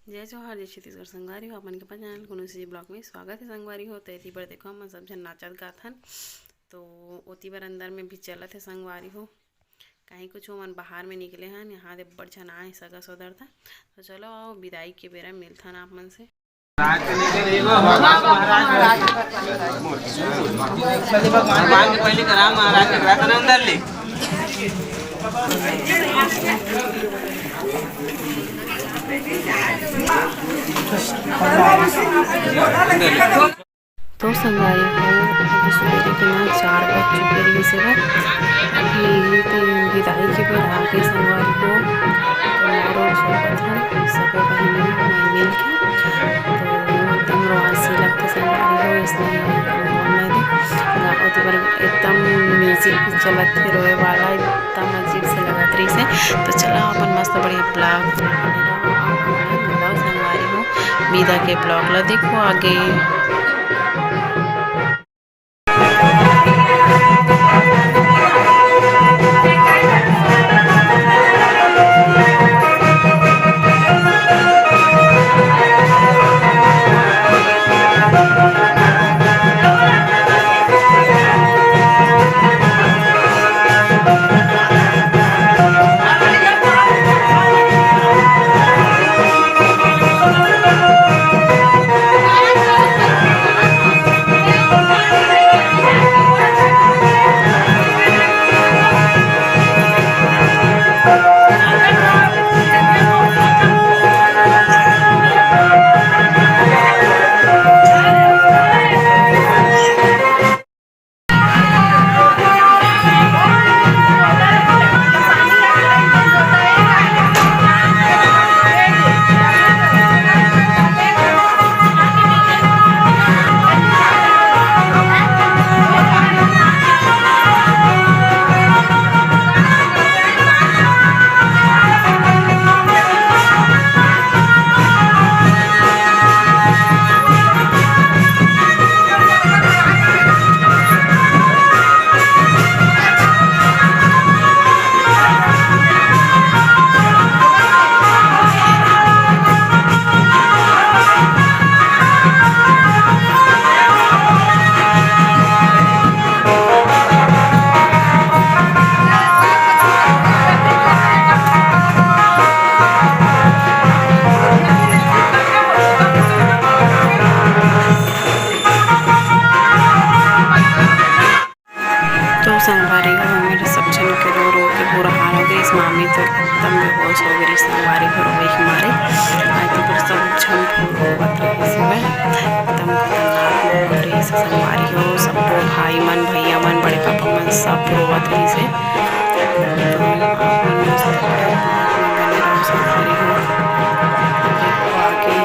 जय जोहार जय छत्तीसगढ़ संगवारी हो अपन के अपन चैनल कुनुसी ब्लॉग में स्वागत है। संगवारी हो तो एती बर देखो हम सब जन नाचत गाथन तो ओती बर अंदर में भी चलत है। संगवारी हो कहीं कुछ मन बाहर में निकले हन, यहाँ दे बड़ झन आए सगा सौदर था। तो चलो आओ विदाई के बेरा मिलथन आप मन से। भगवान के पहले करा महाराज के रखना अंदर ले। तो संगवारी हो अभी सवेरे के ना 4 बज चुके रही से अभी तो विदाई के बेरा आ गए। संगवारी हो तो मोर सोबत हन सब बहनी मिल के तो एकदम रोआसी लगते। संगवारी हो इसलिए एकदम म्यूजिक भी चलत थे रोए वाला, एकदम अजीब से लगत रही से। तो चला अपन मस्त बढ़िया ब्लॉग संगवारी हो विदा के ब्लॉग ला देखो आगे। तो संगवारी हो मेरे सब जन के रो रो के बुरा हाल हो गई। इस मामी तो एकदम बेहोश हो गई। संगवारी हो रोई के मारे आज तो फिर सब जन रोवत रही से एकदम खतरनाक हो रही से। संगवारी हो सब भाई मन भैया मन बड़े पापा मन सब रोवत रही से। तो अपन मस्त बने रहो संगवारी हो देखो आगे।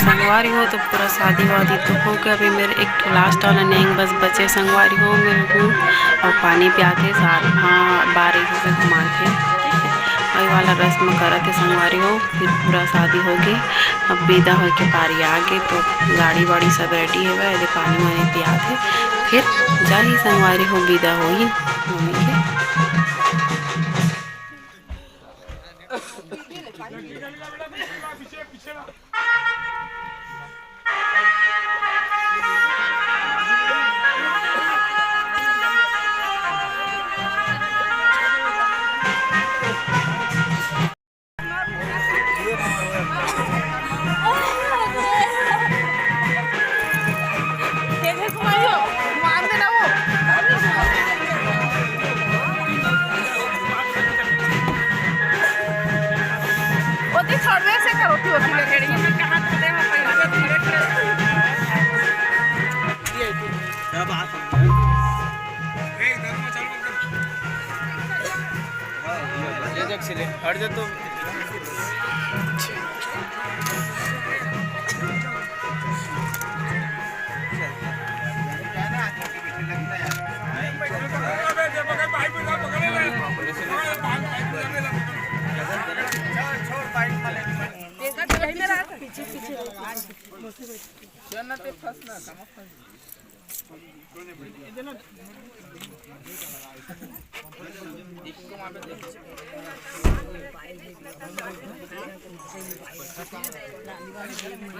संगवारी हो तो पूरा शादी वादी तो हो गया। अभी मेरे एक तो लास्ट वाला नेंग बस बचे। संगवारी हो मेरे को और पानी पिया के साथ हाँ बारिश से घुमा के वही वाला रस्म करा के संगवारी हो। फिर पूरा शादी हो गई। अब विदा हो के पारी आ गए तो गाड़ी वाड़ी सब रेडी है वह पानी वानी पिया थे फिर जा ही संगवारी हो विदा हो ही मम्मी के। हट जा सिले हट जा तो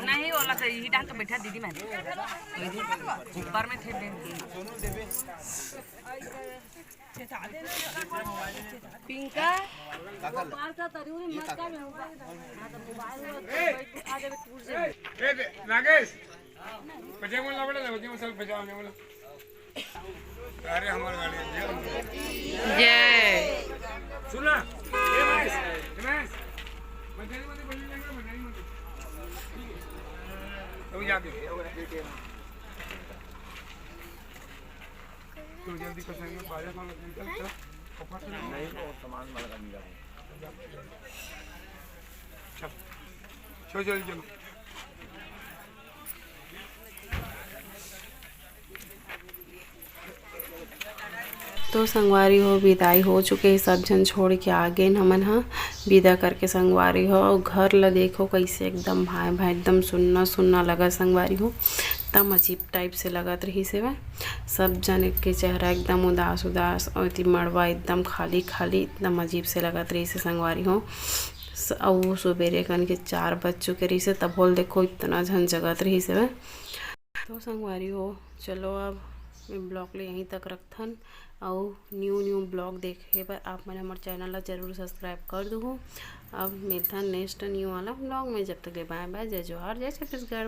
नहीं वाला तो यही डांट बैठा दीदी मैंने ऊपर में थे पिंका नागेश बचे बोलना बेटा बचे मुझे बचाओ नहीं बोला अरे हमारी गाड़ी जय सुना हिमेश हिमेश बचे नहीं बोली लगे बचे नहीं बोली तो जाके तो जल्दी कर संग बाजार में निकल चल ऑफर नहीं और सामान वाला का निकाल चल चल चलो तो संगवारी हो विदाई हो चुके सब जन छोड़ के आगे नमन हा विदा करके संगवारी हो घर ला देखो कैसे एकदम भाई भाई एकदम सुनना सुनना लगा संगवारी हो एकदम अजीब टाइप से लगत रही से वह सब जन के चेहरा एकदम उदास उदास और मड़वा एकदम खाली खाली एकदम अजीब से लगत रही से संगवारी हो और सुबेरे कन के 4 बज चुके रही से तब बोल देखो इतना झन जगत रही से वह तो संगवारी हो चलो अब ब्लॉग ले यहीं तक रखथन और न्यू ब्लॉग देखे पर आप मैंने हमारे चैनल ला जरूर सब्सक्राइब कर दो। अब मिलता नेक्स्ट न्यू वाला ब्लॉग में, जब तक ले बाय बाय, जय जोहार, जय छत्तीसगढ़, बाय।